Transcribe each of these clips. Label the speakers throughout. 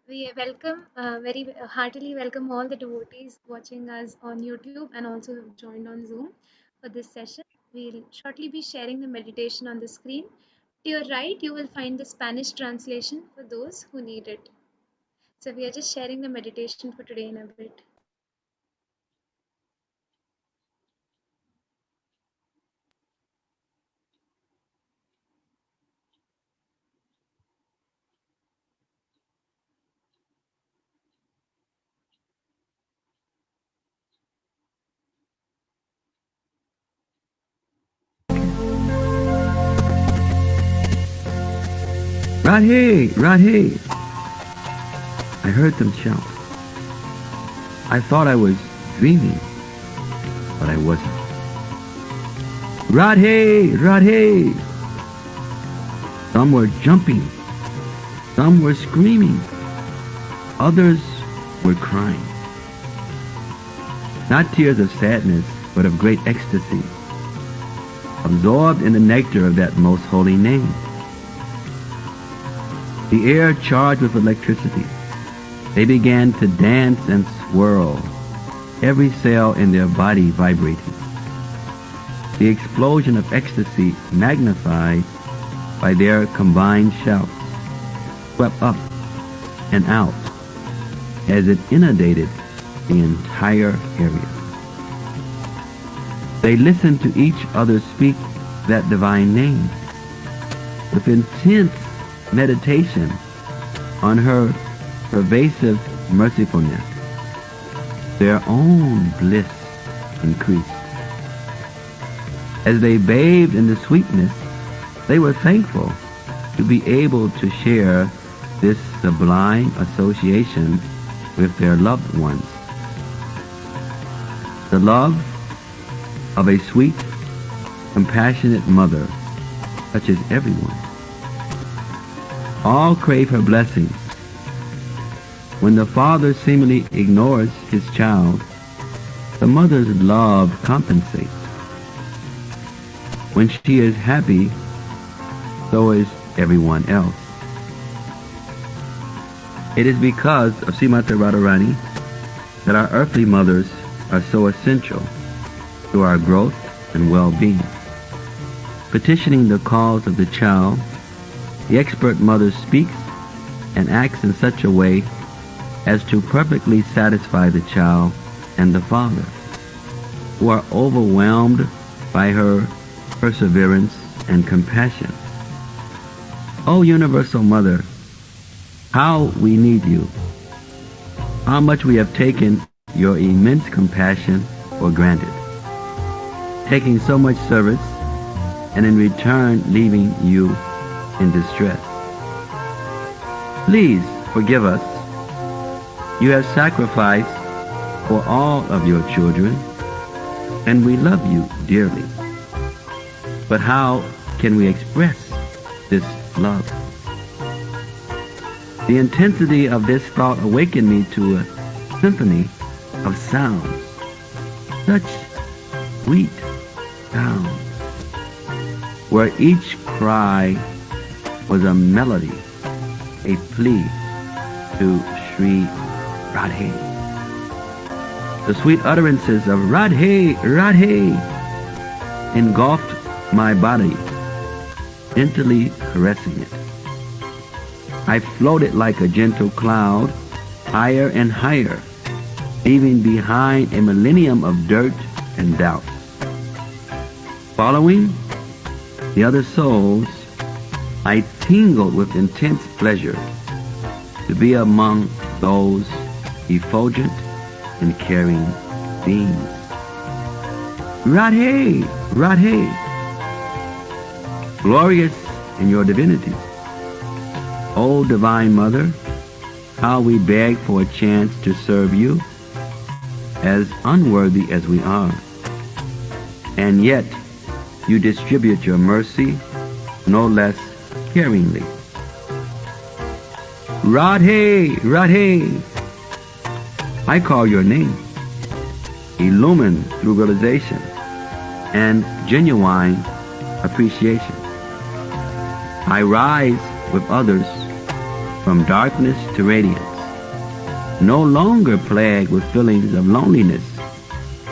Speaker 1: We very heartily welcome all the devotees watching us on YouTube and also have joined on Zoom for this session. We'll shortly be sharing the meditation on the screen. To your right, you will find the Spanish translation for those who need it. So we are just sharing the meditation for today in a bit.
Speaker 2: Radhe, Radhe! I heard them shout. I thought I was dreaming, but I wasn't. Radhe, Radhe! Some were jumping, some were screaming, others were crying. Not tears of sadness, but of great ecstasy, absorbed in the nectar of that most holy name. The air charged with electricity. They began to dance and swirl, every cell in their body vibrating. The explosion of ecstasy, magnified by their combined shouts, swept up and out as it inundated the entire area. They listened to each other speak that divine name with intense meditation on her pervasive mercifulness. Their own bliss increased. As they bathed in the sweetness, they were thankful to be able to share this sublime association with their loved ones. The love of a sweet, compassionate mother touches everyone. All crave her blessings. When the father seemingly ignores his child, the mother's love compensates. When she is happy, so is everyone else. It is because of Srimati Radharani that our earthly mothers are so essential to our growth and well-being. Petitioning the cause of the child, the expert mother speaks and acts in such a way as to perfectly satisfy the child and the father, who are overwhelmed by her perseverance and compassion. O Universal Mother, how we need you, how much we have taken your immense compassion for granted, taking so much service and in return leaving you in distress. Please forgive us. You have sacrificed for all of your children, and we love you dearly. But how can we express this love? The intensity of this thought awakened me to a symphony of sounds, such sweet sounds, where each cry was a melody, a plea to Sri Radhe. The sweet utterances of Radhe, Radhe engulfed my body, gently caressing it. I floated like a gentle cloud, higher and higher, leaving behind a millennium of dirt and doubt. Following the other souls, I tingled with intense pleasure to be among those effulgent and caring beings. Radhe, Radhe, glorious in your divinity. O Divine Mother, how we beg for a chance to serve you, as unworthy as we are. And yet, you distribute your mercy no less caringly. Radhe, Radhe, I call your name, illumined through realization and genuine appreciation. I rise with others from darkness to radiance, no longer plagued with feelings of loneliness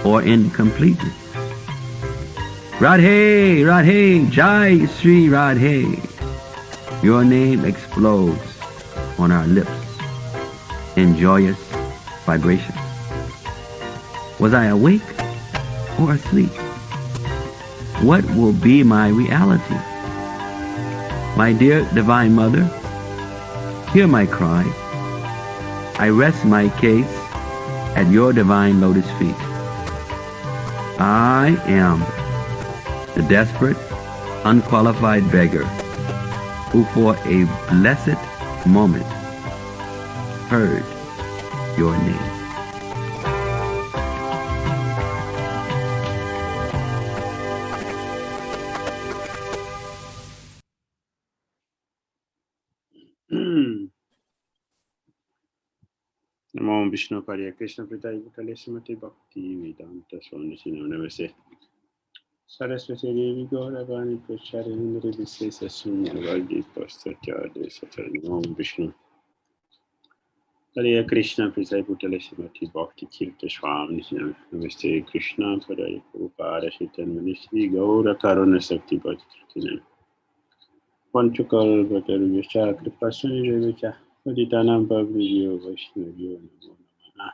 Speaker 2: or incompleteness. Radhe, Radhe, Jai Sri Radhe. Your name explodes on our lips in joyous vibration. Was I awake or asleep? What will be my reality? My dear Divine Mother, hear my cry. I rest my case at your divine lotus feet. I am the desperate, unqualified beggar who for a blessed moment heard your name.
Speaker 3: Namo Vishnu Pariya Krishna Pritaya Bhutale Srimati Bhakti Vedanta Swami Namaste. Saraswati Devi Gauravani Pracharindri Visesa Sunyavadi Pastatya Satya Namo Vishnu Pariya Krishna Pritaya Bhutale Srimati Bhakti Tirtha Swami Namaste Krishna Pariya Prabhupada Shaitan Ministri Gaura Karuna Sakti Bhakti Panchakal Bhataru Vishya Kripasuni Revicha Paditanam Pavliyo Vaishnaviyo Namo Namaha.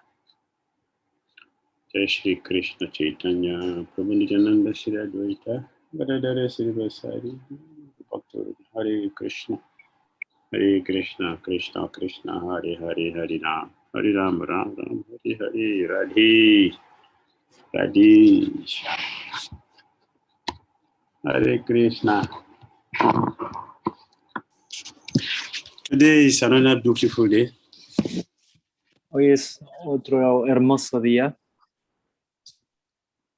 Speaker 3: Jai Shri Krishna Chaitanya Prabhu Nityananda Shri Advaita Gadadara Shri Vasari Bhakti Hare Krishna Krishna Krishna Hare Hare Hare Ram Ram Ram Hare Hare Radhe Radhe Hare Krishna. Today is another beautiful day.
Speaker 4: Hoy es otro hermoso día.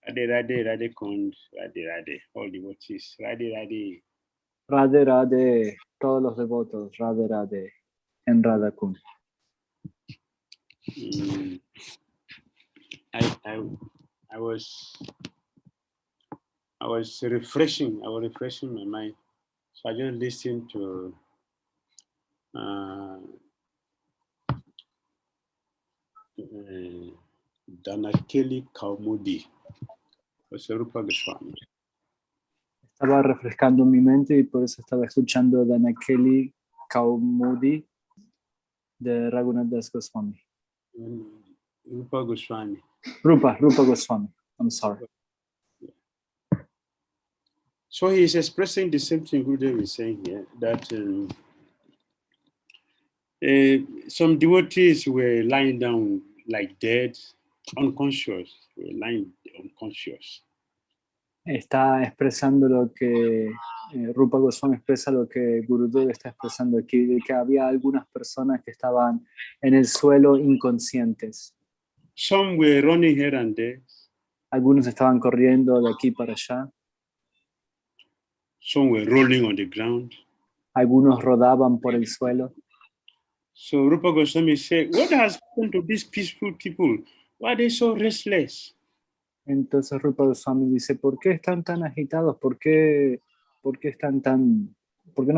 Speaker 3: Radhe Radhe Radhe Kund Radhe Radhe. All devotees. Radhe Radhe.
Speaker 4: Radhe Radhe, todos los devotos, Radhe Radhe, en Radha Kund.
Speaker 3: I was refreshing my mind. So I just listened to Danakeli Kaumudi, Rupa Goswami.
Speaker 4: Estaba refrescando mi mente y por eso estaba escuchando Danakeli Kaumudi de Raghunath Das Goswami.
Speaker 3: Rupa Goswami.
Speaker 4: Rupa Goswami. I'm sorry.
Speaker 3: So he is expressing the same thing Gurudev is saying here, that some devotees were lying down like dead, unconscious, were lying unconscious.
Speaker 4: Está expresando lo que Rupa Goswami expresa, lo que Gurudev está expresando aquí, de que había algunas personas que estaban en el suelo inconscientes.
Speaker 3: Some were running here and there.
Speaker 4: Algunos estaban corriendo de aquí para allá.
Speaker 3: Some were rolling on the ground.
Speaker 4: Algunos rodaban por el suelo.
Speaker 3: So Rupa Goswami said, what has happened to these peaceful people? Why are they so restless?
Speaker 4: Entonces Rupa Goswami dice, ¿por qué están tan agitados? ¿Por qué no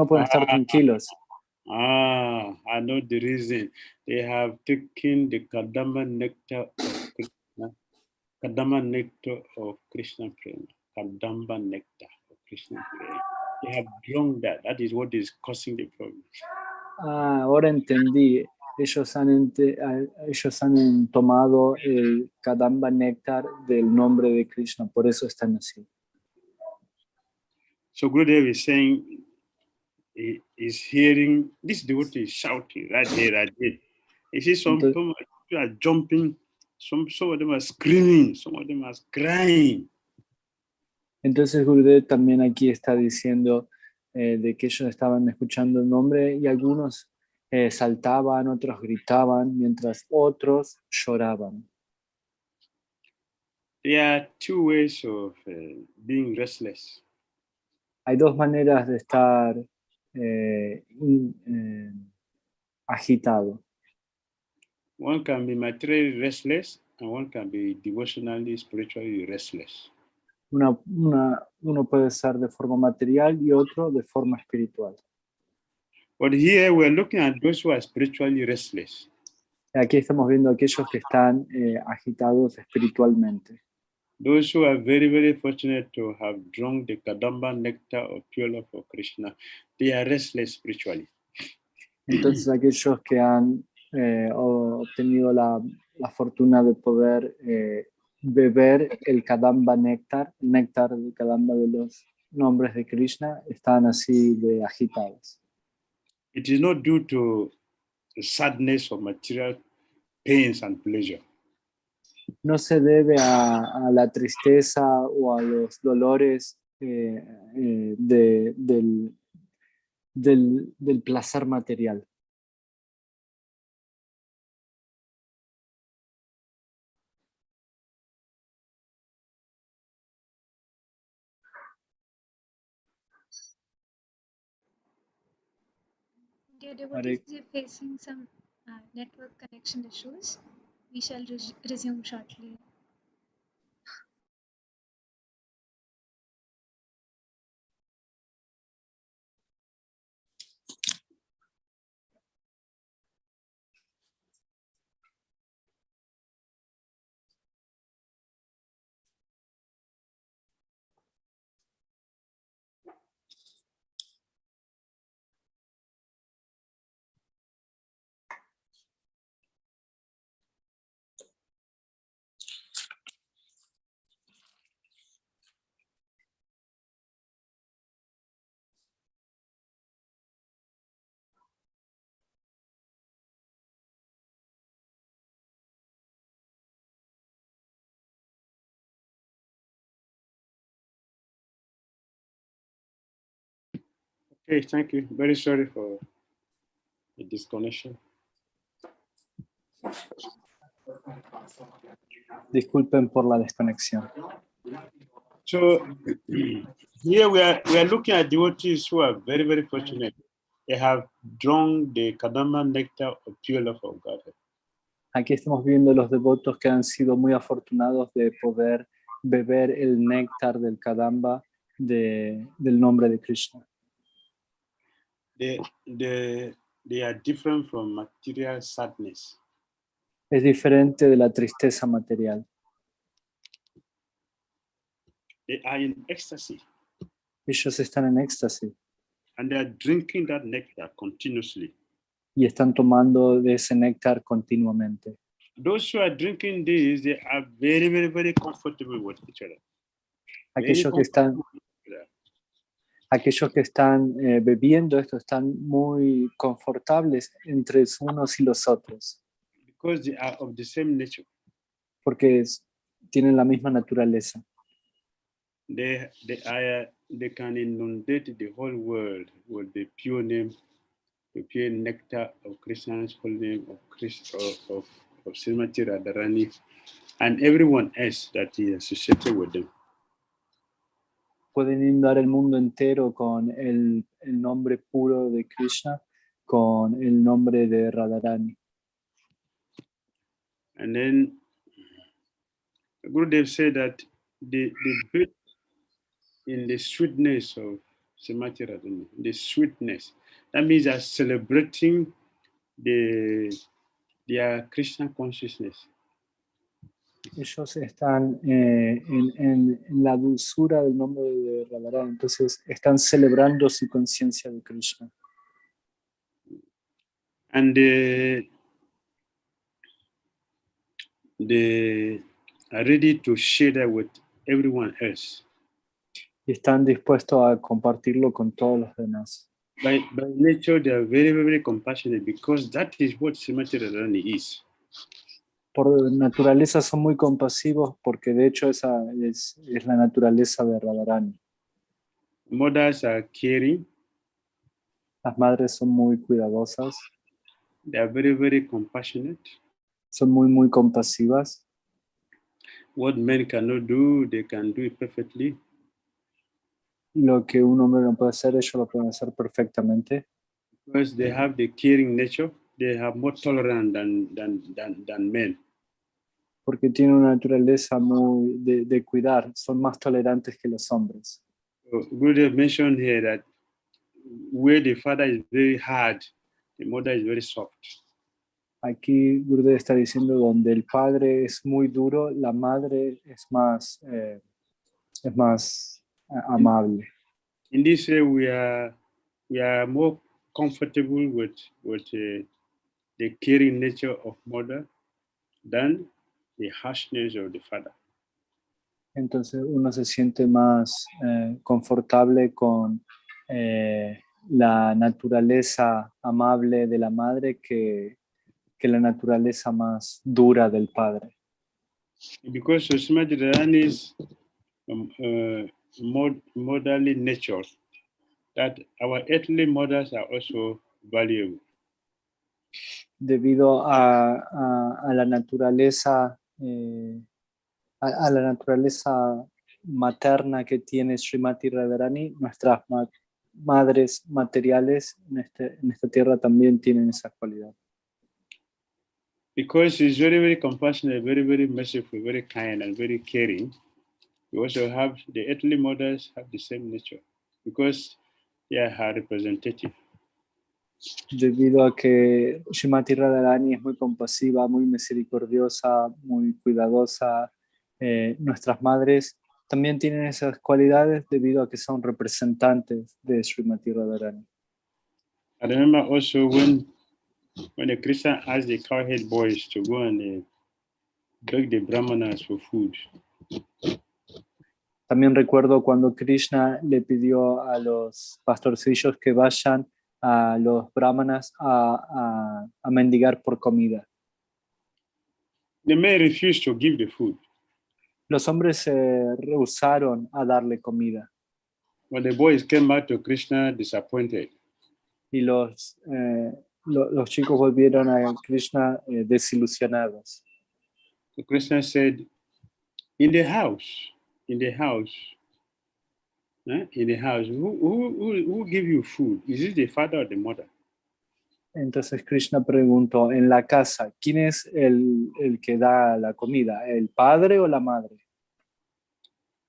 Speaker 4: pueden estar tranquilos?
Speaker 3: I know the reason. They have taken the Kadamba nectar of Krishna prema. Kadamba nectar of Krishna prema. They have drunk that. That is what is causing the problem.
Speaker 4: Ahora entendí. Ellos han tomado el Kadamba néctar del nombre de Krishna, por eso están así.
Speaker 3: So Gurudev is saying, he is hearing this devotee is shouting right here. He sees some people are jumping, some of them are screaming, some of them are crying.
Speaker 4: Entonces Gurudev también aquí está diciendo de que ellos estaban escuchando el nombre y algunos saltaban, otros gritaban, mientras otros lloraban.
Speaker 3: There are two ways of being restless.
Speaker 4: Hay dos maneras de estar agitado.
Speaker 3: One can be materially restless and one can be devotionally, spiritually restless.
Speaker 4: Uno puede ser de forma material y otro de forma espiritual.
Speaker 3: But here we're looking at those who are spiritually restless.
Speaker 4: Aquí estamos viendo aquellos que están agitados espiritualmente.
Speaker 3: Those who are very, very fortunate to have drunk the Kadamba nectar of pure love for Krishna, they are restless spiritually.
Speaker 4: Entonces aquellos que han obtenido la fortuna de poder beber el Kadamba néctar, el néctar del Kadamba de los nombres de Krishna, están así de agitados.
Speaker 3: It is not due to the sadness of material pains and pleasure.
Speaker 4: No se debe a la tristeza o a los dolores del placer material.
Speaker 1: Dear devotees, we are facing some network connection issues. We shall resume shortly.
Speaker 3: Okay, thank you. Very sorry for the disconnection.
Speaker 4: Disculpen por la desconexión.
Speaker 3: So here we are looking at devotees who are very, very fortunate. They have drunk the Kadamba nectar of pure love of God.
Speaker 4: Aquí estamos viendo los devotos que han sido muy afortunados de poder beber el néctar del Kadamba del nombre de Krishna.
Speaker 3: They are different from material sadness.
Speaker 4: Es diferente de la tristeza material.
Speaker 3: They are in ecstasy.
Speaker 4: Ellos están en éxtasis
Speaker 3: And they are drinking that nectar continuously.
Speaker 4: y están tomando de ese néctar continuamente.
Speaker 3: Those who are drinking this, they are very, very, very comfortable with each other.
Speaker 4: Aquellos que están bebiendo esto están muy confortables entre unos y los otros.
Speaker 3: Because they are of the same nature.
Speaker 4: Porque tienen la misma naturaleza.
Speaker 3: They can inundate the whole world with the pure name, the pure nectar of Krishna's holy name of Srimati Radharani, and everyone else that is associated with them.
Speaker 4: Pueden inundar el mundo entero con el nombre puro de Krishna, con el nombre de Radharani.
Speaker 3: And then Gurudev said that the bit in the sweetness of Srimati Radharani, the sweetness, that means they're celebrating their Krishna consciousness.
Speaker 4: Ellos están en la dulzura del nombre de Radharani, entonces están celebrando su conciencia de Krishna.
Speaker 3: And they are ready to share that with everyone else.
Speaker 4: Y están dispuestos a compartirlo con todos los demás.
Speaker 3: By nature, they are very, very compassionate because that is what Srimati Radharani is.
Speaker 4: Por naturaleza son muy compasivos porque de hecho esa es la naturaleza de Radharani.
Speaker 3: Mothers are caring.
Speaker 4: Las madres son muy cuidadosas.
Speaker 3: They are very, very compassionate.
Speaker 4: Son muy, muy compasivas.
Speaker 3: What men cannot do, they can do it perfectly.
Speaker 4: Lo que un hombre no puede hacer, ellos lo pueden hacer perfectamente.
Speaker 3: Because they have the caring nature, they have more tolerant than men.
Speaker 4: Porque tienen una naturaleza muy de cuidar, son más tolerantes que los hombres.
Speaker 3: So, Gurudev mentioned here that where the father is very hard, the mother is very soft.
Speaker 4: Aquí Gurudev está diciendo donde el padre es muy duro, la madre es más amable.
Speaker 3: In this way, we are more comfortable with the caring nature of mother than the harshness of the father.
Speaker 4: Entonces uno se siente más confortable con la naturaleza amable de la madre que la naturaleza más dura del padre.
Speaker 3: Because Srimati Radharani's motherly nature, that our earthly mothers are also valuable.
Speaker 4: Debido a la naturaleza a la naturaleza materna que tiene Srimati Radharani, nuestras madres materiales en esta tierra también tienen esa cualidad.
Speaker 3: Because she's very, very compassionate, very, very merciful, very kind, and very caring. We also have the earthly mothers have the same nature because they are her representative.
Speaker 4: Debido a que Srimati Radharani es muy compasiva, muy misericordiosa, muy cuidadosa, nuestras madres también tienen esas cualidades debido a que son representantes de Srimati Radharani.
Speaker 3: I remember also when the Krishna asked the cowhead boys to go and beg the brahmanas for food.
Speaker 4: También recuerdo cuando Krishna le pidió a los pastorcillos que vayan a los brahmanas a mendigar por comida.
Speaker 3: The men refused to give the food.
Speaker 4: Los hombres se rehusaron a darle comida.
Speaker 3: When the boys came back to Krishna disappointed.
Speaker 4: Y los chicos volvieron a Krishna desilusionados.
Speaker 3: So Krishna said, in the house, who give you food? Is it the father or the mother?
Speaker 4: Entonces Krishna preguntó, en la casa, ¿quién es el que da la comida? ¿El padre o la madre?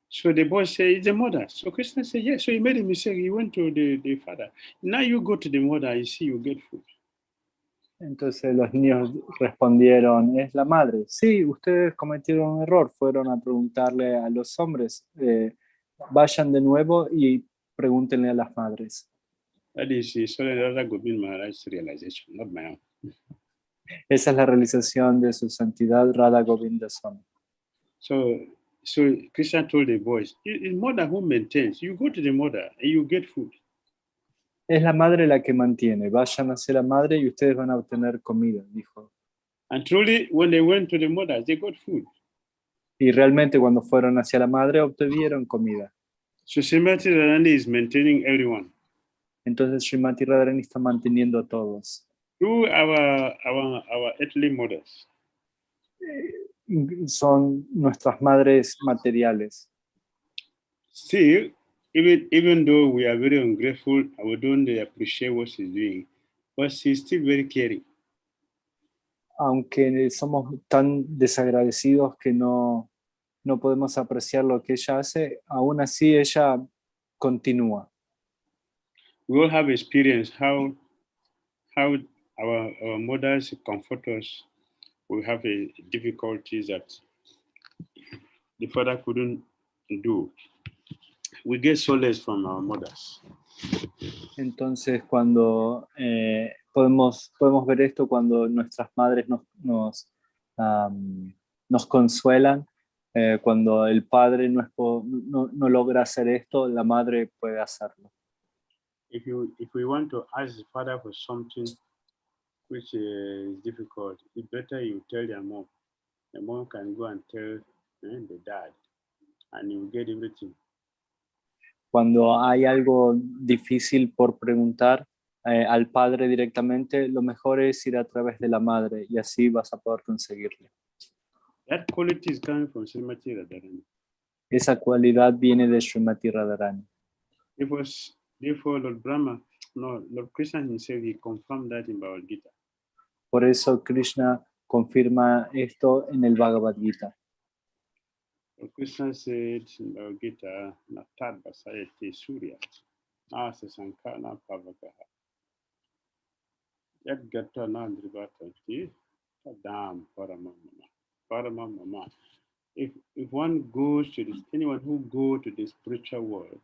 Speaker 3: So the boy said, it's the mother. So Krishna said, yes. So he made a mistake. He went to the father. Now you go to the mother and see you get food.
Speaker 4: Entonces los niños respondieron, es la madre. Sí, ustedes cometieron un error. Fueron a preguntarle a los hombres. Vayan de nuevo y pregúntenle a las madres.
Speaker 3: That is Radha Govind Maharaj's realization, not my own.
Speaker 4: Esa es la realización de su santidad Radha Govinda Swami.
Speaker 3: So Krishna told the boys, it's mother who maintains. You go to the mother and you get food.
Speaker 4: Es la madre la que mantiene. Vayan hacia la madre y ustedes van a obtener comida, dijo.
Speaker 3: And truly, when they went to the mother, they got food.
Speaker 4: Y realmente cuando fueron hacia la madre obtuvieron comida.
Speaker 3: So Srimati Radharani is maintaining everyone.
Speaker 4: Entonces Srimati Radharani está manteniendo a todos.
Speaker 3: Through our earthly mothers.
Speaker 4: Son nuestras madres materiales.
Speaker 3: Still, even though we are very ungrateful and we don't appreciate what she's doing, but she's still very caring.
Speaker 4: Aunque somos tan desagradecidos que no podemos apreciar lo que ella hace, aún así ella continúa.
Speaker 3: We all have experienced how our mothers comfort us. We have difficulties that the father couldn't do. We get solace from our mothers.
Speaker 4: Entonces, cuando podemos ver esto cuando nuestras madres nos consuelan, cuando el padre no logra hacer esto, la madre puede hacerlo.
Speaker 3: If we want to ask the father for something which is difficult, it's better you tell your mom. The mom can go and tell the dad, and you get everything.
Speaker 4: Cuando hay algo difícil por preguntar al padre directamente, lo mejor es ir a través de la madre y así vas a poder conseguirlo.
Speaker 3: That quality is coming from Srimati Radharani.
Speaker 4: Esa cualidad viene de Srimati Radharani.
Speaker 3: Therefore, Lord Krishna himself, he confirmed that in Bhagavad Gita.
Speaker 4: Por eso Krishna confirma esto en el Bhagavad Gita.
Speaker 3: Lord Krishna said in Bhagavad Gita, Natad Vasayati Surya, Asa Sankana Pavakaha. Yad Gata Nandrivatanti, Damn, Paramama. If one goes to this, anyone who go to the spiritual world,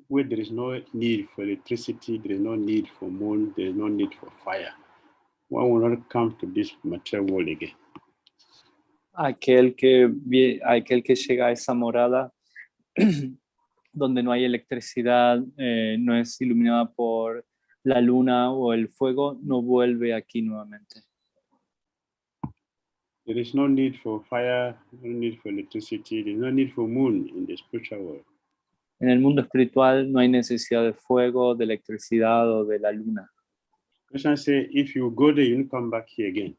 Speaker 3: where there is no need for electricity, there is no need for moon, there is no need for fire, one will not come to this material world again.
Speaker 4: Aquel que llega a esa morada donde no hay electricidad, no es iluminada por la luna o el fuego, no vuelve aquí nuevamente.
Speaker 3: There is no need for fire, no need for electricity, there is no need for moon in the spiritual world.
Speaker 4: En el mundo espiritual no hay necesidad de fuego, de electricidad o de la luna.
Speaker 3: Krishna says, if you go there, you will come back here again.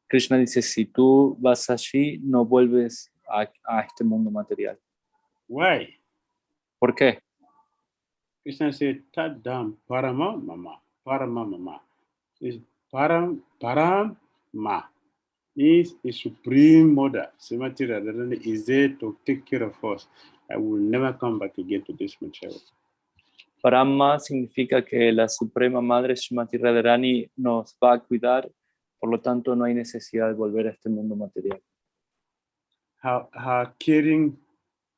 Speaker 4: Krishna dice, si tú vas allí, no vuelves a este mundo material.
Speaker 3: Why?
Speaker 4: ¿Por qué?
Speaker 3: Krishna said, Tadam Paramama. Paramama. Is Parama is a supreme mother. Srimati Radharani is there to take care of us. I will never come back again to this material.
Speaker 4: Brahma significa que la Suprema Madre Srimati Radharani nos va a cuidar, por lo tanto no hay necesidad de volver a este mundo material.
Speaker 3: Her caring,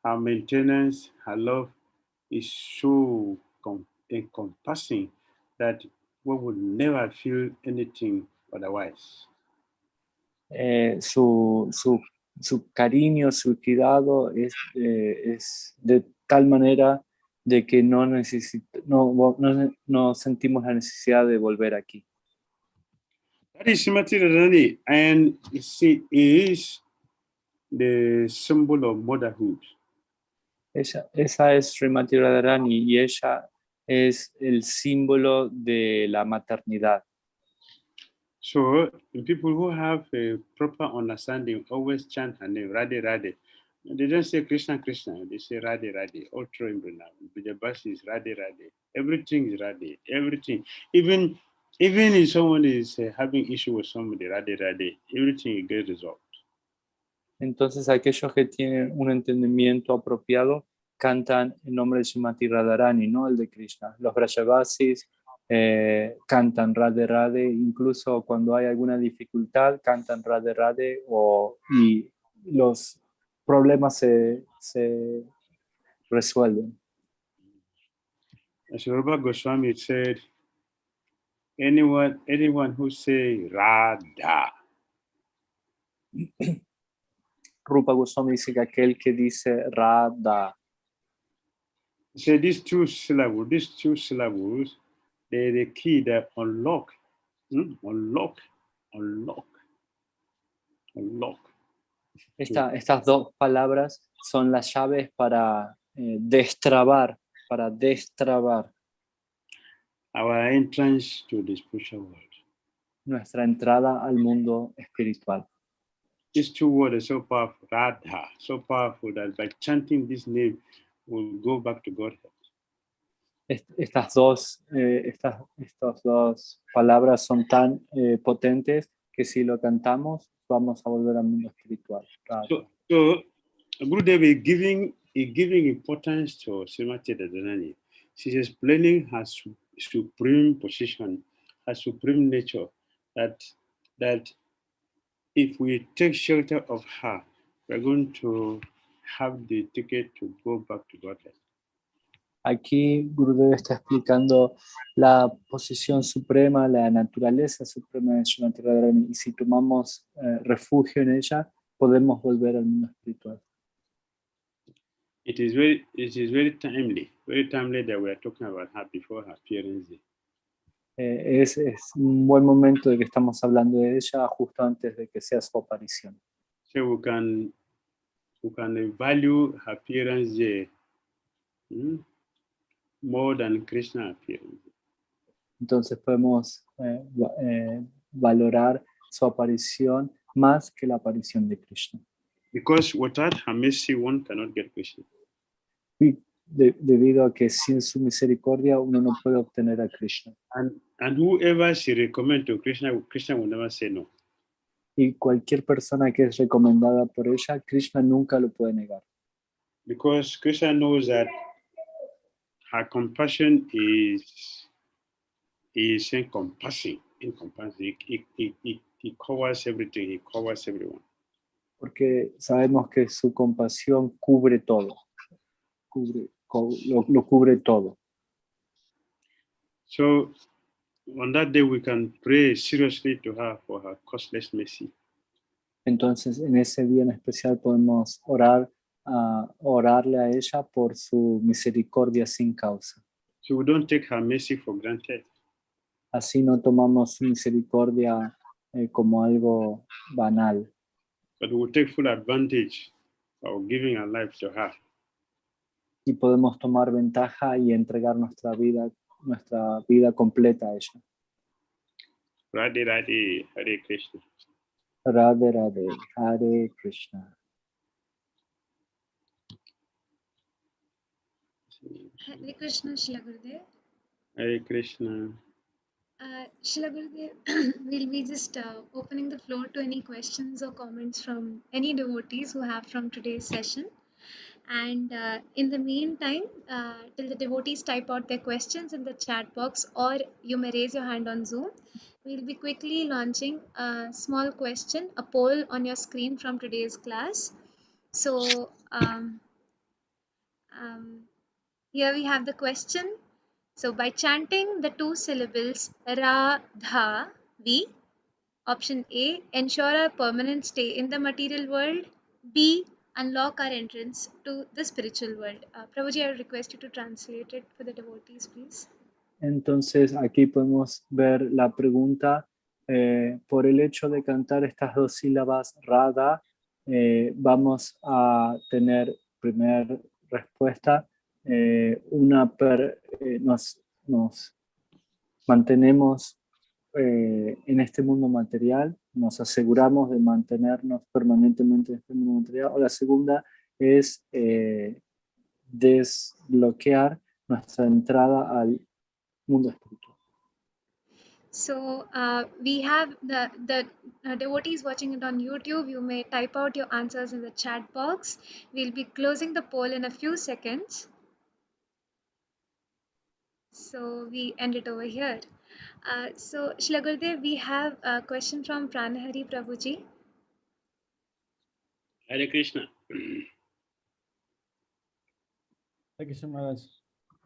Speaker 3: her maintenance, her love is so encompassing that we would never feel anything otherwise.
Speaker 4: Su cariño, su cuidado es de tal manera de que no sentimos la necesidad de volver aquí.
Speaker 3: That is Srimati Radharani, and she is the symbol of motherhood.
Speaker 4: Esa es Srimati Radharani y ella es el símbolo de la maternidad.
Speaker 3: So people who have a proper understanding always chant her name, Radhe Radhe. They don't say Krishna Krishna, they say Radhe Radhe. All through in Vrindavan, Vijayabasi is Radhe Radhe. Everything is Radhe, everything. Even if someone is having issue with somebody, Radhe Radhe, everything gets resolved.
Speaker 4: Entonces aquellos que tienen un entendimiento apropiado cantan el nombre de Srimati Radharani, no el de Krishna. Los Vrajavasis cantan Radhe Radhe, incluso cuando hay alguna dificultad cantan Radhe Radhe y los problemas se resuelven.
Speaker 3: As Rupa Goswami said, anyone who say Radha,
Speaker 4: Rupa Goswami dice que aquel que dice Radha,
Speaker 3: say these two syllables, they're the key that unlock.
Speaker 4: Estas dos palabras son las llaves para destrabar.
Speaker 3: Our entrance to the spiritual world.
Speaker 4: Nuestra entrada al mundo espiritual.
Speaker 3: These two words are so powerful, Radha, so powerful that by chanting this name, we'll go back to Godhead.
Speaker 4: Estas dos palabras son tan potentes que si lo cantamos vamos a volver al mundo espiritual.
Speaker 3: So Gurudev is giving importance to Srimati Radharani. She's explaining her supreme position, her supreme nature, that if we take shelter of her, we're going to have the ticket to go back to Godhead.
Speaker 4: Aquí Gurudev está explicando la posición suprema, la naturaleza suprema de Srimati Radharani, y si tomamos refugio en ella, podemos volver al mundo espiritual.
Speaker 3: It is very timely that we are talking about her before her appearance day.
Speaker 4: Es un buen momento de que estamos hablando de ella justo antes de que sea su aparición.
Speaker 3: So we can value her appearance day more than Krishna appearance.
Speaker 4: Entonces podemos valorar su aparición más que la aparición de Krishna.
Speaker 3: Because without her mercy, one cannot get Krishna.
Speaker 4: Debido a que sin su misericordia uno no puede obtener a Krishna.
Speaker 3: And whoever she recommend to Krishna will never say no.
Speaker 4: Y cualquier persona que es recomendada por ella, Krishna nunca lo puede negar.
Speaker 3: Because Krishna knows that her compassion is encompassing. encompasses, he covers everything, he covers everyone.
Speaker 4: Porque sabemos que su compasión cubre todo, lo cubre todo.
Speaker 3: So on that day, we can pray seriously to her for her costless mercy.
Speaker 4: Entonces, en ese día en especial podemos orarle a ella por su misericordia sin causa.
Speaker 3: So we don't take her mercy for granted.
Speaker 4: Así no tomamos su misericordia como algo banal,
Speaker 3: But we will take full advantage of giving our life to her.
Speaker 4: y podemos tomar ventaja y entregar nuestra vida completa a ella.
Speaker 3: Radhe Radhe, Hare Krishna.
Speaker 4: Radhe Radhe, Hare Krishna.
Speaker 1: Hare Krishna, Shila Gurudev.
Speaker 3: Hare Krishna.
Speaker 1: Shila Gurudev, we'll be just opening the floor to any questions or comments from any devotees who have from today's session. And in the meantime, till the devotees type out their questions in the chat box, or you may raise your hand on Zoom, we'll be quickly launching a small question, a poll on your screen from today's class. So here we have the question. So by chanting the two syllables Ra, Dha, we, option A, ensure a permanent stay in the material world. B, unlock our entrance to the spiritual world. Prabhuji, I request you to translate it for the devotees, please.
Speaker 4: Entonces, aquí podemos ver la pregunta. Por el hecho de cantar estas dos sílabas Radha, vamos a tener, primera respuesta, nos mantenemos en este mundo material, nos aseguramos de mantenernos permanentemente en este mundo material, o la segunda es desbloquear nuestra entrada al mundo espiritual.
Speaker 1: So we have the devotees watching it on YouTube. You may type out your answers in the chat box. We'll be closing the poll in a few seconds. So we end it over here. So Shila Gurudev, we have a question from Pranahari Prabhuji.
Speaker 3: Hare Krishna.
Speaker 5: Hare Krishna Maharaj.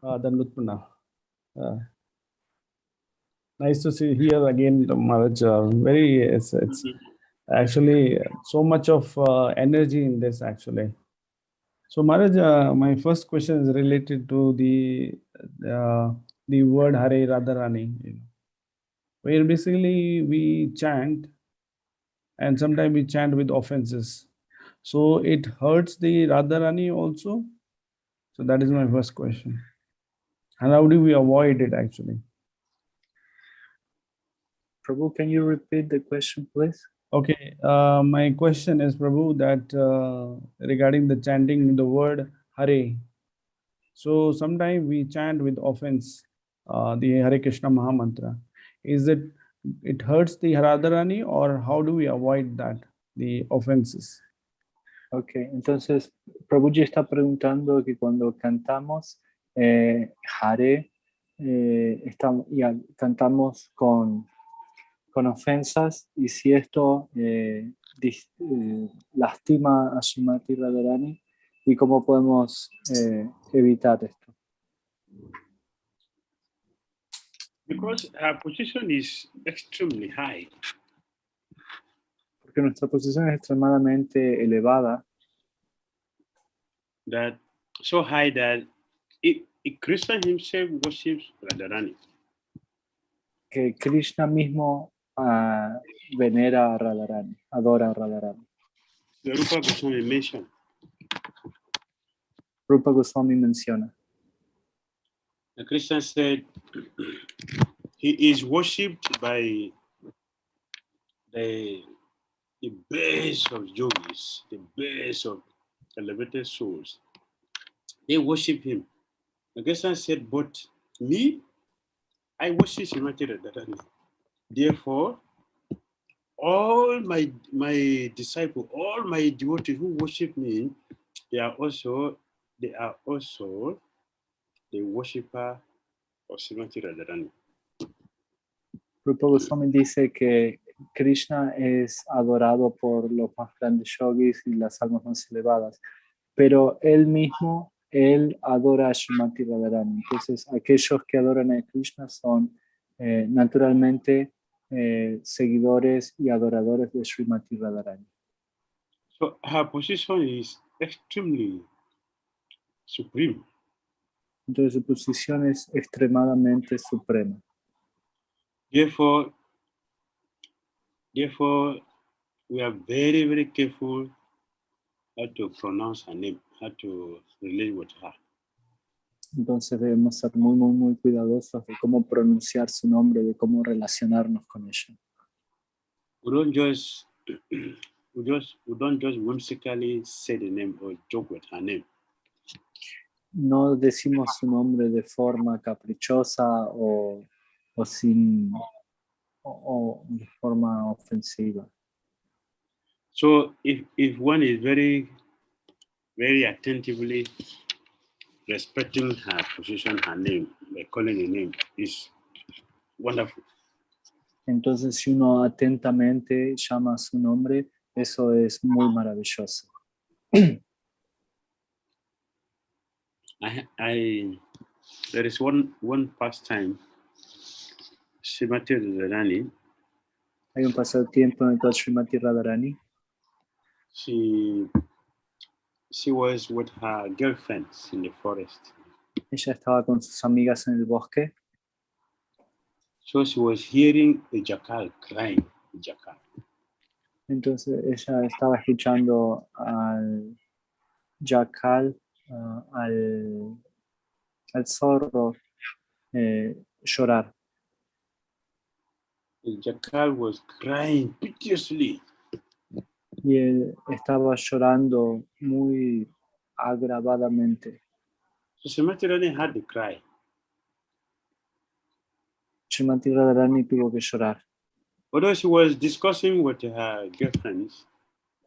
Speaker 5: Dandavat Pranam. Nice to see here again, Maharaj. It's actually so much of energy in this actually. So Maharaj, my first question is related to the word Hare Radharani, where basically we chant, and sometimes we chant with offenses. So it hurts the Radharani also. So that is my first question. And how do we avoid it actually?
Speaker 4: Prabhu, can you repeat the question, please?
Speaker 5: Okay, my question is, Prabhu, that regarding the chanting the word Hare. So sometimes we chant with offense, the Hare Krishna Maha Mantra. Is it hurts the Radharani, or how do we avoid that, the offenses?
Speaker 4: Ok, entonces Prabhuji está preguntando que cuando cantamos Hare, cantamos con ofensas, y si esto lastima a Srimati Radharani, y cómo podemos evitar esto.
Speaker 3: Because her position is extremely high.
Speaker 4: Porque nuestra posición es extremadamente elevada.
Speaker 3: That so high that Krishna himself worships Radharani.
Speaker 4: Que Krishna mismo venera a Radharani, adora a Radharani.
Speaker 3: The Rupa Goswami mentioned.
Speaker 4: Rupa Goswami menciona.
Speaker 3: And Krishna said he is worshipped by the base of yogis, the base of elevated souls. They worship him. And Krishna said, but me, I worship Srimati Radharani. Therefore, all my disciples, all my devotees who worship me, they are also the worshipper of Srimati Radharani.
Speaker 4: Rupa Goswami dice que Krishna es adorado por los más grandes yogis y las almas más elevadas, pero él mismo, él adora a Srimati Radharani. Entonces, aquellos que adoran a Krishna son naturalmente seguidores y adoradores de Srimati Radharani.
Speaker 3: So her position is extremely supreme.
Speaker 4: Entonces, su posición es extremadamente suprema.
Speaker 3: Therefore, we are very, very careful how to pronounce her name, how to relate with her.
Speaker 4: Entonces debemos ser muy, muy, muy cuidadosos de cómo pronunciar su nombre, de cómo relacionarnos con ella.
Speaker 3: We don't just whimsically say the name or joke with her name.
Speaker 4: No decimos su nombre de forma caprichosa o sin o de forma ofensiva.
Speaker 3: So if one is very, very attentively respecting her position, her name, by calling the name, is wonderful.
Speaker 4: Entonces, si uno atentamente llama su nombre, eso es muy maravilloso.
Speaker 3: There is one pastime, Srimati Radharani.
Speaker 4: Hay un pasatiempo en el cual Srimati Radharani
Speaker 3: She was with her girlfriends in the forest.
Speaker 4: ella estaba con sus amigas en el bosque.
Speaker 3: So she was hearing a jackal crying, a jackal.
Speaker 4: Entonces ella estaba escuchando al jackal, al zorro llorar.
Speaker 3: The jackal was crying piteously.
Speaker 4: Y él estaba llorando muy agravadamente.
Speaker 3: So Srimati Radharani had to cry.
Speaker 4: Srimati Radharani tuvo que llorar.
Speaker 3: Although she was discussing with her girlfriends,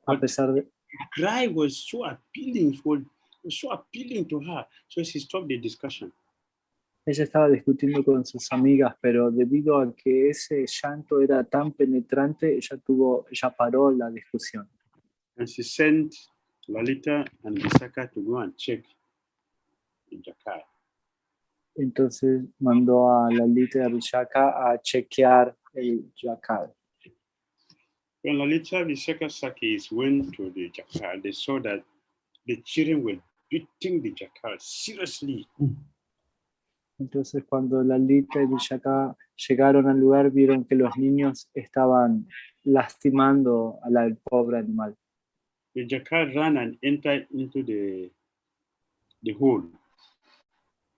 Speaker 4: A pesar de,
Speaker 3: the cry was so appealing, was so appealing to her. So she stopped the discussion.
Speaker 4: ella estaba discutiendo con sus amigas, pero debido a que ese llanto era tan penetrante, ella paró la discusión.
Speaker 3: And she sent Lalita and Visakha to go and check the jackal.
Speaker 4: Entonces mandó a Lalita y a Vishaka a chequear el jackal.
Speaker 3: When Lalita and Visakha Sakis went to the jackal, they saw that the children were beating the jackal seriously.
Speaker 4: Entonces cuando Lalita y Vishaka llegaron al lugar, vieron que los niños estaban lastimando al pobre animal.
Speaker 3: The jackal ran and entered into the hole.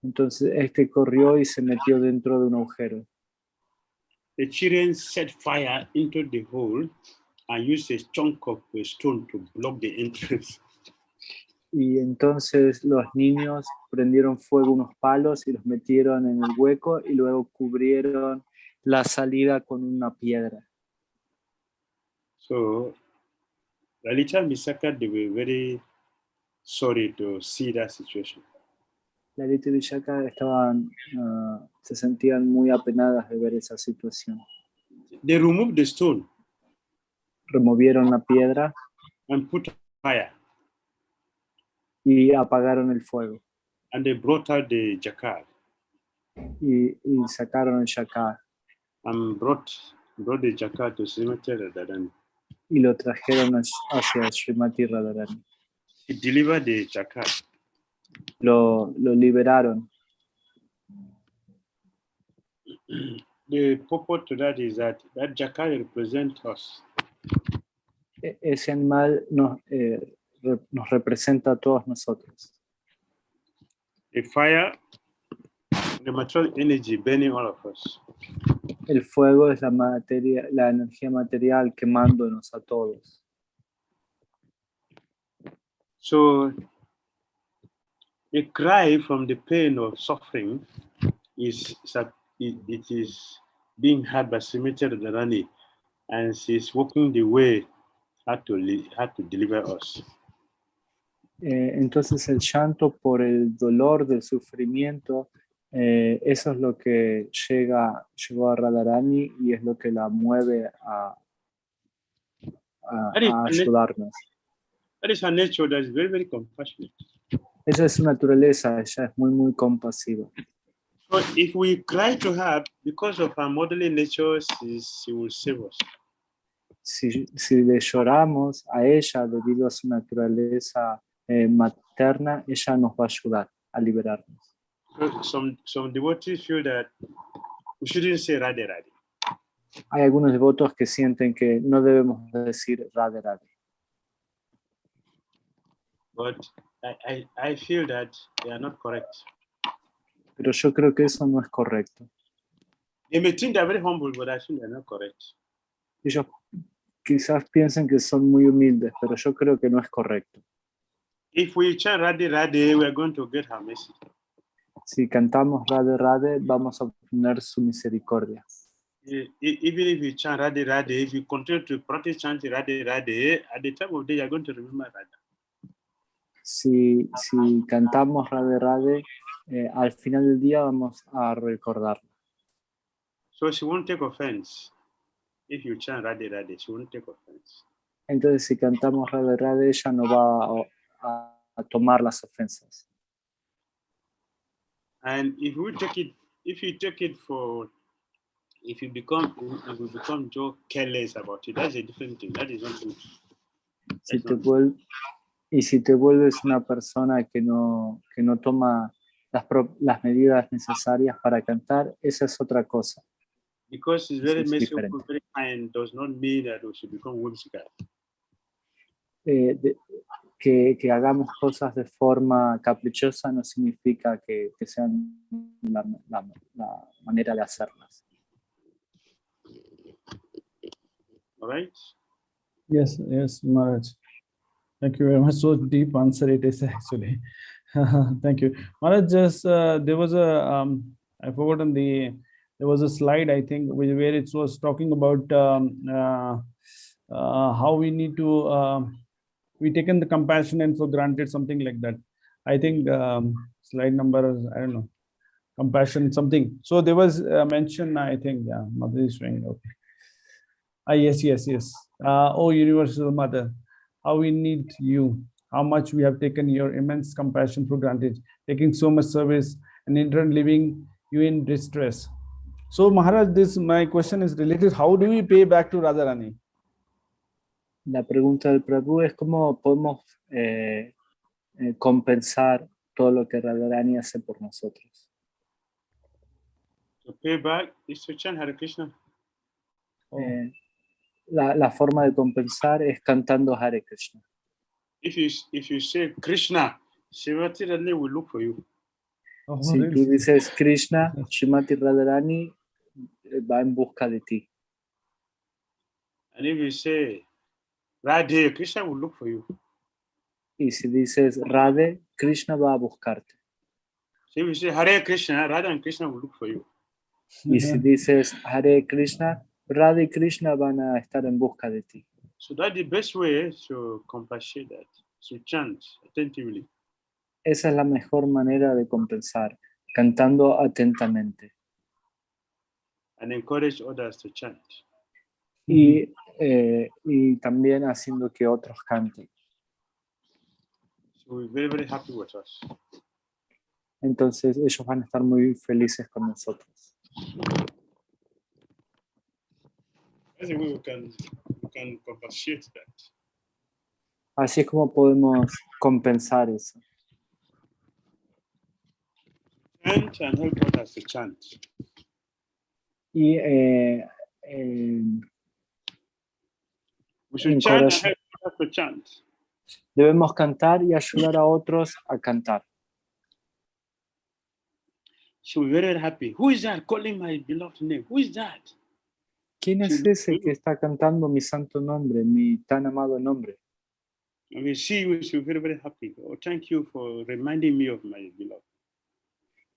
Speaker 4: Entonces corrió y se metió dentro de un agujero.
Speaker 3: The children set fire into the hole and used a chunk of a stone to block the entrance.
Speaker 4: Y entonces los niños prendieron fuego unos palos y los metieron en el hueco y luego cubrieron la salida con una piedra.
Speaker 3: So Lalita and Visakha, they were very sorry to see that situation.
Speaker 4: Lalita y Vishaka se sentían muy apenadas de ver esa situación.
Speaker 3: They removed the stone
Speaker 4: Removieron la piedra
Speaker 3: and put fire,
Speaker 4: y apagaron el fuego.
Speaker 3: and they brought out the jackal
Speaker 4: Y sacaron el jackal
Speaker 3: and brought the jackal to Srimati Radharani.
Speaker 4: y lo trajeron hacia Srimati Radharani.
Speaker 3: He delivered the jackal.
Speaker 4: Lo liberaron.
Speaker 3: The purport to that is that jackal represents us.
Speaker 4: Ese animal nos representa a todos nosotros.
Speaker 3: The fire, the material energy burning all of us.
Speaker 4: El fuego es la energía material quemándonos a todos.
Speaker 3: So a cry from the pain of suffering is being heard by Srimati Radharani, and she's walking the way how to deliver us.
Speaker 4: Entonces el llanto por el dolor del sufrimiento Eso es lo que llegó a Radharani y es lo que la mueve a ayudarnos.
Speaker 3: That is her nature. That is very, very compassionate.
Speaker 4: Esa es su naturaleza, ella es muy, muy compasiva.
Speaker 3: So if we cry to her because of her motherly nature, she will save us.
Speaker 4: Si le lloramos a ella debido a su naturaleza materna, ella nos va a ayudar a liberarnos.
Speaker 3: So some devotees feel that we shouldn't say Radhe Radhe.
Speaker 4: Hay algunos devotos que sienten que no debemos decir Radhe Radhe.
Speaker 3: But I feel that they are not correct.
Speaker 4: Pero yo creo que eso no es correcto.
Speaker 3: They may think they're very humble, but I think they're not correct.
Speaker 4: Ellos quizás piensen que son muy humildes, pero yo creo que no es correcto.
Speaker 3: If we chant Radhe Radhe, we are going to get her mercy.
Speaker 4: Si cantamos Radhe Radhe, vamos a obtener su misericordia.
Speaker 3: Even if you chant Radhe Radhe, if you continue to practice chanting Radhe Radhe, at the time of day, you're going to remember Radha.
Speaker 4: Si cantamos Radhe Radhe, al final del día vamos a recordarla.
Speaker 3: So she won't take offense. If you chant Radhe Radhe, she won't take offense.
Speaker 4: Entonces, si cantamos Radhe Radhe, ella no va a tomar las ofensas.
Speaker 3: And if you become so careless about it, that's a different thing. That is not good.
Speaker 4: Si te vuelves una persona que no toma las medidas necesarias para cantar, esa es otra cosa.
Speaker 3: Because it's very merciful, very kind, does not mean that we should become whimsical.
Speaker 4: Que hagamos cosas de forma caprichosa no significa que sean la manera de hacerlas.
Speaker 3: All right?
Speaker 5: Yes, Maharaj. Thank you very much. So deep answer it is actually. Thank you. Maharaj, just there was I forgotten there was a slide, I think, where it was talking about how we need to we taken the compassion and for granted, something like that. I think slide number, I don't know, compassion something. So there was mention, I think, yeah, Mother is showing, okay. Yes. Oh, Universal Mother, how we need you, how much we have taken your immense compassion for granted, taking so much service and in turn leaving you in distress. So Maharaj, my question is related, how do we pay back to Radharani?
Speaker 4: La pregunta del Prabhu es cómo podemos compensar todo lo que Radharani hace por nosotros.
Speaker 3: To pay back is to chant Hare Krishna.
Speaker 4: La forma de compensar es cantando Hare Krishna.
Speaker 3: If you say Krishna, Shrimati Radharani will look for you.
Speaker 4: Si tú dices Krishna, Shrimati Radharani va en busca de ti.
Speaker 3: And if you say Radhe, Krishna will look for you.
Speaker 4: Y si dices Radhe, Krishna va a buscarte.
Speaker 3: So if you say Hare Krishna, Radha and Krishna will look for you.
Speaker 4: Y si dices Hare Krishna, Radha y Krishna van a estar en busca de ti.
Speaker 3: So that's the best way to compensate that, to chant attentively.
Speaker 4: Esa es la mejor manera de compensar, cantando atentamente.
Speaker 3: And encourage others to chant.
Speaker 4: Y también haciendo que otros canten.
Speaker 3: So we're very, very happy with us.
Speaker 4: Entonces ellos van a estar muy felices con nosotros.
Speaker 3: That's the way we can compensate that.
Speaker 4: Así es como podemos compensar eso.
Speaker 3: Chant and help others to chant.
Speaker 4: Y
Speaker 3: we should chant and help others to chant.
Speaker 4: Debemos cantar y ayudar a otros a cantar.
Speaker 3: So we're very happy. Who is that calling my beloved name? Who is that?
Speaker 4: ¿Quién es ese que está cantando mi santo nombre, mi tan amado nombre?
Speaker 3: And we see you, so we're very, very happy. Oh, thank you for reminding me of my beloved.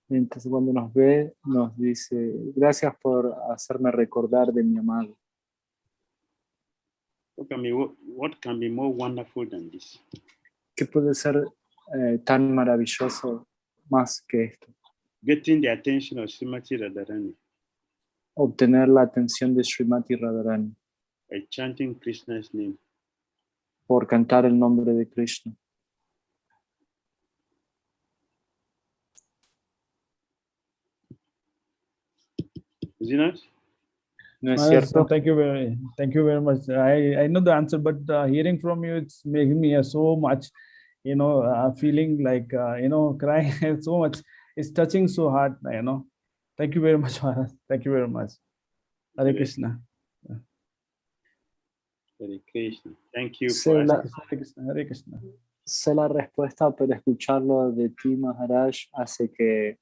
Speaker 4: Entonces cuando nos ve, nos dice, gracias por hacerme recordar de mi amado.
Speaker 3: What can be more wonderful than this?
Speaker 4: ¿Qué puede ser tan maravilloso más que esto?
Speaker 3: getting the attention of Srimati Radharani
Speaker 4: obtener la atención de Srimati Radharani
Speaker 3: by chanting Krishna's name.
Speaker 4: por cantar el nombre de Krishna.
Speaker 3: Is it not?
Speaker 4: ¿No es
Speaker 5: Maharaj,
Speaker 4: cierto?
Speaker 5: thank you very much. I know the answer, but hearing from you, it's making me so much, feeling like, crying so much. It's touching so hard, Thank you very much, Maharaj. Thank you very much. Hare Krishna.
Speaker 3: Hare Krishna. Thank you
Speaker 4: Sé
Speaker 3: for
Speaker 4: la,
Speaker 3: asking.
Speaker 5: Hare Krishna.
Speaker 4: sé la respuesta, pero escucharlo de ti, Maharaj, hace que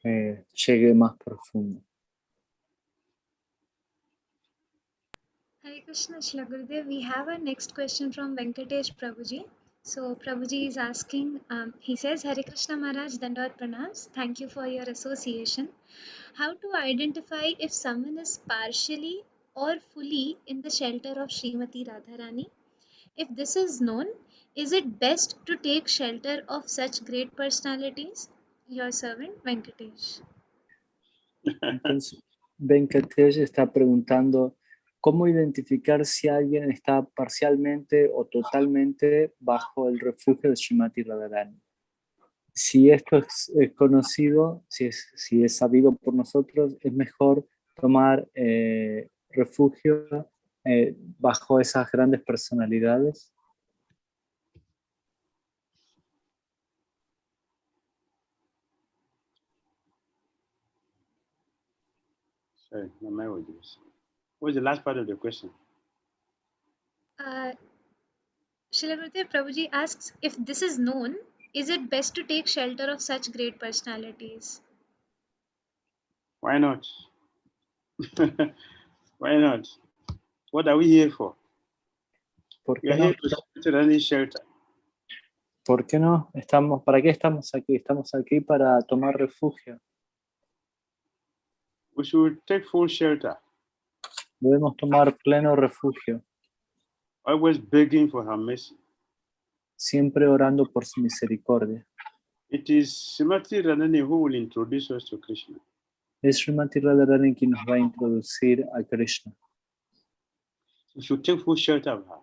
Speaker 4: llegue más profundo.
Speaker 1: Hare Krishna, Shila Gurudev. We have our next question from Venkatesh Prabhuji. So Prabhuji is asking, he says, Hare Krishna Maharaj, Dandavad Pranams. Thank you for your association. How to identify if someone is partially or fully in the shelter of Srimati Radharani? If this is known, is it best to take shelter of such great personalities? Your servant, Venkatesh.
Speaker 4: Entonces, Venkatesh está preguntando cómo identificar si alguien está parcialmente o totalmente bajo el refugio de Srimati Radharani. Si esto es conocido, si es sabido por nosotros, es mejor tomar refugio bajo esas grandes personalidades.
Speaker 3: Sorry, my words. What was the last part of the question?
Speaker 1: Srila Gurudev, Prabhuji asks, if this is known, is it best to take shelter of such great personalities?
Speaker 3: Why not? Why not? What are we here for?
Speaker 4: ¿Por
Speaker 3: We
Speaker 4: qué
Speaker 3: are
Speaker 4: no?
Speaker 3: here to any shelter.
Speaker 4: ¿Por qué no? ¿Para qué estamos aquí? Estamos aquí para tomar refugio.
Speaker 3: We should take full shelter.
Speaker 4: Debemos tomar pleno refugio,
Speaker 3: Always begging for her mercy.
Speaker 4: siempre orando por su misericordia.
Speaker 3: It is Srimati Radharani who will introduce us to Krishna.
Speaker 4: Es Srimati Radharani quien nos va a introducir a Krishna.
Speaker 3: We should take full shelter of her.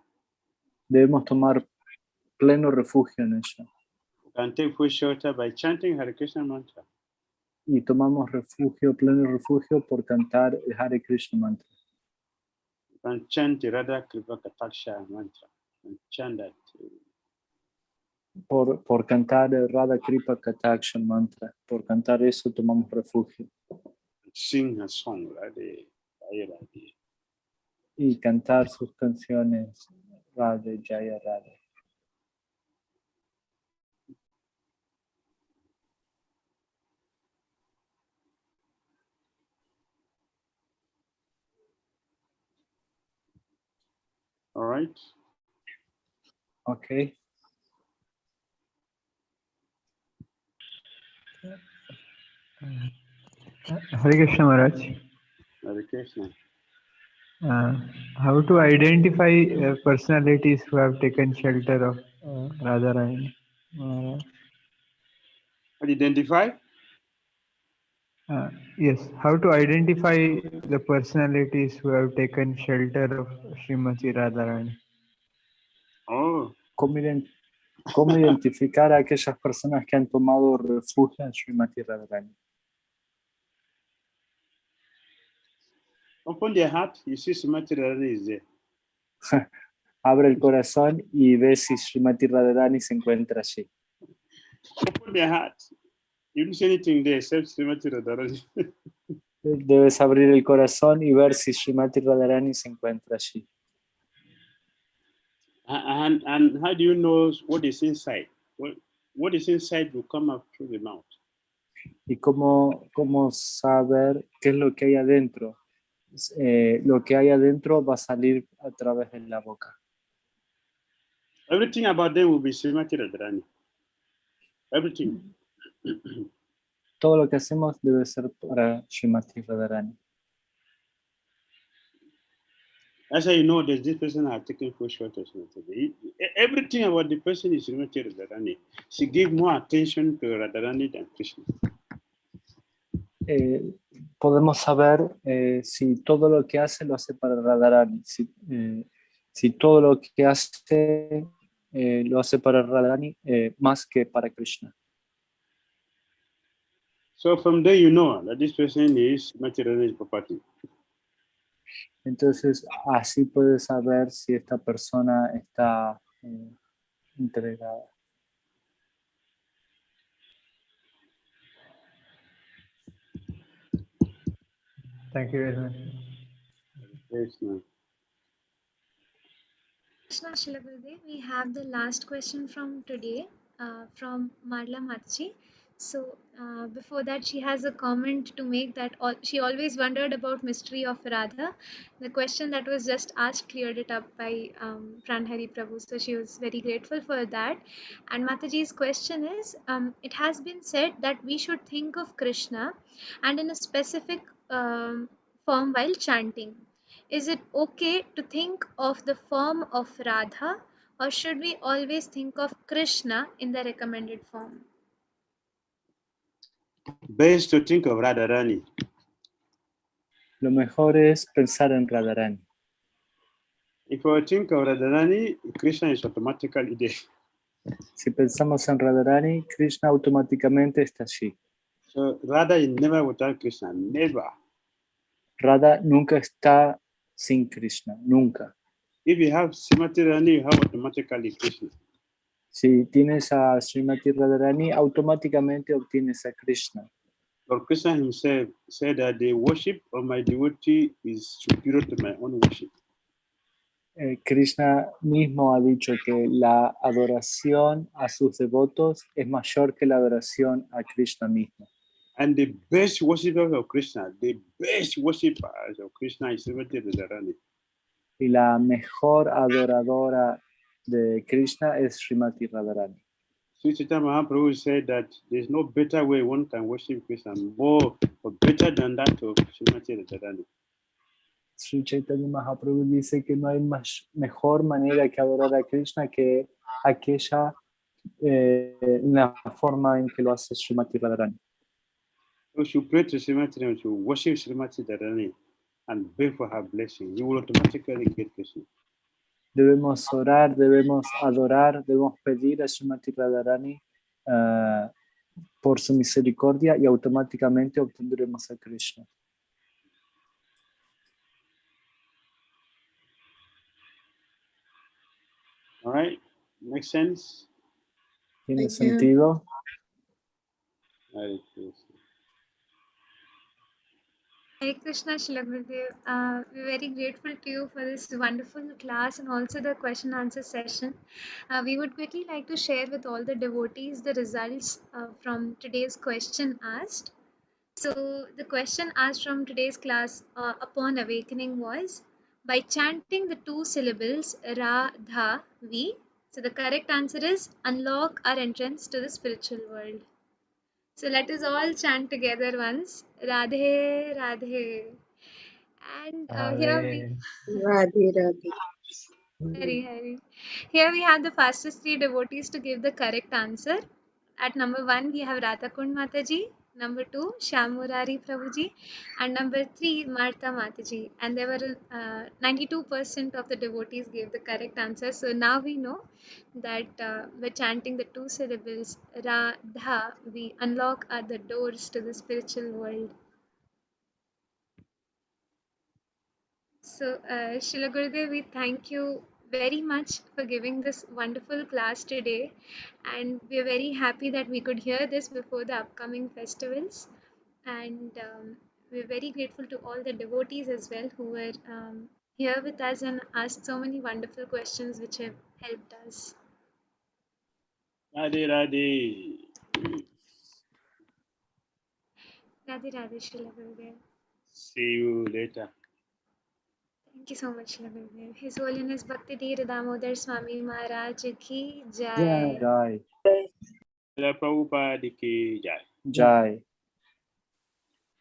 Speaker 4: Debemos tomar pleno refugio en ella.
Speaker 3: We can take full shelter by chanting Hare Krishna mantra.
Speaker 4: Y tomamos refugio, pleno refugio, por cantar el Hare Krishna mantra.
Speaker 3: We can chant the Radha Kripa Kataksha mantra. And chant that.
Speaker 4: Por cantar el Radha Kripa Kataksha mantra. Por cantar eso tomamos refugio.
Speaker 3: Sing a song, Radhe, Radhe.
Speaker 4: Y cantar sus canciones, Radhe, Jaya Radhe.
Speaker 3: All right.
Speaker 4: Okay.
Speaker 6: Hare Krishna Maharaj.
Speaker 3: Hare Krishna.
Speaker 6: How to identify personalities who have taken shelter of Radharani?
Speaker 3: Identify?
Speaker 6: Yes. How to identify the personalities who have taken shelter of Srimati Radharani?
Speaker 3: Oh.
Speaker 4: ¿Cómo identificar a aquellas personas que han tomado refugio en Srimati Radharani?
Speaker 3: Open their heart, you see Srimati Radharani is there.
Speaker 4: Abre el corazón y ve si Srimati Radharani se encuentra allí.
Speaker 3: Open their heart. You don't see anything there except Srimati Radharani.
Speaker 4: Debes abrir el corazón y ver si Srimati Radharani se encuentra allí.
Speaker 3: And how do you know what is inside? What is inside will come up through the mouth.
Speaker 4: ¿Y cómo saber qué es lo que hay adentro? Lo que hay adentro va a salir a través de la boca.
Speaker 3: Everything about them will be Srimati Radharani. Everything.
Speaker 4: Todo lo que hacemos debe ser para Srimati Radharani.
Speaker 3: That's how you know that this person has taken full shelter. Everything about the person is Srimati Radharani. She gave more attention to Radharani than Krishna.
Speaker 4: podemos saber si todo lo que hace lo hace para Radharani, si todo lo que hace lo hace para Radharani más que para Krishna.
Speaker 3: So from there you know that this person is materialized property.
Speaker 4: Entonces así puedes saber si esta persona está entregada.
Speaker 6: Thank you very much.
Speaker 3: Krishna.
Speaker 1: Krishna Shila Gurudev, we have the last question from today from Marla Matchi. So before that, she has a comment to make that she always wondered about mystery of Radha. The question that was just asked cleared it up by Pranhari Prabhu. So she was very grateful for that. And Mataji's question is, it has been said that we should think of Krishna and in a specific form while chanting. Is it okay to think of the form of Radha, or should we always think of Krishna in the recommended form?
Speaker 3: Best to think of Radharani.
Speaker 4: Lo mejor es pensar en Radharani.
Speaker 3: If you think of Radharani, Krishna is automatically there.
Speaker 4: Si pensamos en Radharani, Krishna automáticamente está allí.
Speaker 3: So Radha is never without Krishna, never.
Speaker 4: Radha nunca está sin Krishna, nunca.
Speaker 3: If you have Srimati Radharani, you have automatically Krishna.
Speaker 4: Si tienes a Srimati Radharani, automáticamente obtienes a Krishna.
Speaker 3: Lord Krishna himself said that the worship of my devotee is superior to my own worship.
Speaker 4: Krishna mismo ha dicho que la adoración a sus devotos es mayor que la adoración a Krishna mismo.
Speaker 3: And the best worshipper of Krishna, the best worshipper of Krishna is Srimati Radharani.
Speaker 4: Y la mejor adoradora de Krishna es Srimati Radharani.
Speaker 3: Sri Chaitanya Mahaprabhu said that there's no better way one can worship Krishna, more or better than that of Srimati Radharani.
Speaker 4: Sri Chaitanya Mahaprabhu dice que no hay mejor manera que adorar a Krishna que aquella la forma en que lo hace Srimati Radharani.
Speaker 3: We should pray to Srimati Radharani, to worship Srimati Radharani and beg for her blessing. You will automatically get Krishna.
Speaker 4: Debemos orar, debemos adorar, debemos pedir a Srimati Radharani por su misericordia y automáticamente obtendremos a Krishna.
Speaker 3: All right, makes sense?
Speaker 4: ¿Tiene sentido?
Speaker 3: Hare Krishna.
Speaker 1: Hare Krishna Shila Gurudev. We're very grateful to you for this wonderful class and also the question answer session. We would quickly like to share with all the devotees the results from today's question asked. So the question asked from today's class upon awakening was, by chanting the two syllables Ra, Dha, Vi. So the correct answer is unlock our entrance to the spiritual world. So let us all chant together once, Radhe, Radhe. And here we
Speaker 7: Radhe Radhe.
Speaker 1: Hari, Hari. Here we have the fastest three devotees to give the correct answer. At number 1, we have Radhakund Mataji. Number 2, Shyam Murari Prabhuji. And number 3, Martha Mataji. And there were 92% of the devotees gave the correct answer. So now we know that by chanting the two syllables Ra, Dha, we unlock the doors to the spiritual world. So, Srila Gurudev, we thank you very much for giving this wonderful class today, and we are very happy that we could hear this before the upcoming festivals, and we're very grateful to all the devotees as well who were here with us and asked so many wonderful questions which have helped us.
Speaker 3: Radhe Radhe.
Speaker 1: Radhe Radhe Srila Gurudev.
Speaker 3: See you later.
Speaker 1: Thank you so much, Srila Gurudev. His Holiness Bhakti Dhira Damodara Swami Maharaj Ki Jai.
Speaker 4: Jai.
Speaker 3: Srila Prabhupada ki jai.
Speaker 4: Jai.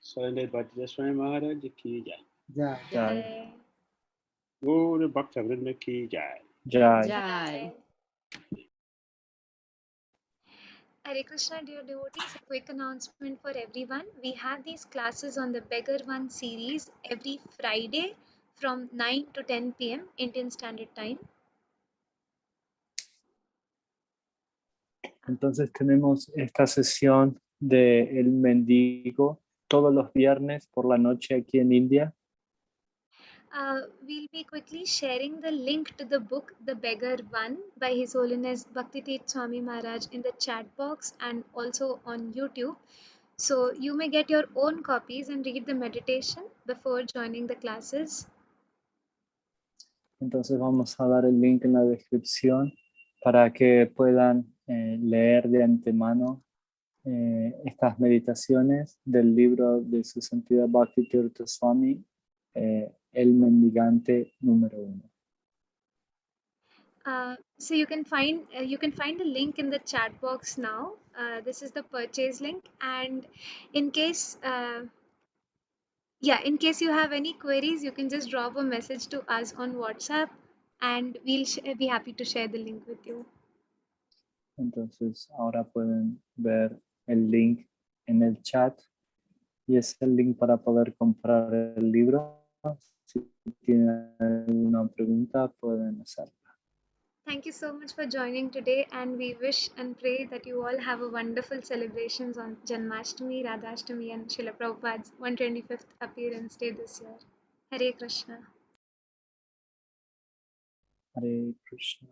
Speaker 3: Surrender Bhakti Dhira Swami Maharaj ki jai.
Speaker 4: Jai.
Speaker 3: Guru Bhakta Vrinda ki jai.
Speaker 4: Jai.
Speaker 7: Jai.
Speaker 1: Hare Krishna, dear devotees. A quick announcement for everyone. We have these classes on the Beggar One series every Friday from 9 to 10 p.m. Indian Standard Time.
Speaker 4: Entonces tenemos esta sesión de El Mendigo todos los viernes por la noche aquí en India.
Speaker 1: We'll be quickly sharing the link to the book The Beggar One by His Holiness Bhakti Dhira Swami Maharaj in the chat box and also on YouTube. So you may get your own copies and read the meditation before joining the classes.
Speaker 4: Entonces vamos a dar el link en la descripción para que puedan leer de antemano estas meditaciones del libro de su santidad Bhakti Dhira Swami, El Mendigante número 1.
Speaker 1: So you can find the link in the chat box now. This is the purchase link, and in case in case you have any queries, you can just drop a message to us on WhatsApp, and we'll be happy to share the link with you.
Speaker 4: Entonces ahora pueden ver el link en el chat y es el link para poder comprar el libro. Si tienen alguna pregunta pueden hacerla.
Speaker 1: Thank you so much for joining today, and we wish and pray that you all have a wonderful celebrations on Janmashtami, Radhashtami, and Srila Prabhupada's 125th appearance day this year. Hare Krishna.
Speaker 4: Hare Krishna.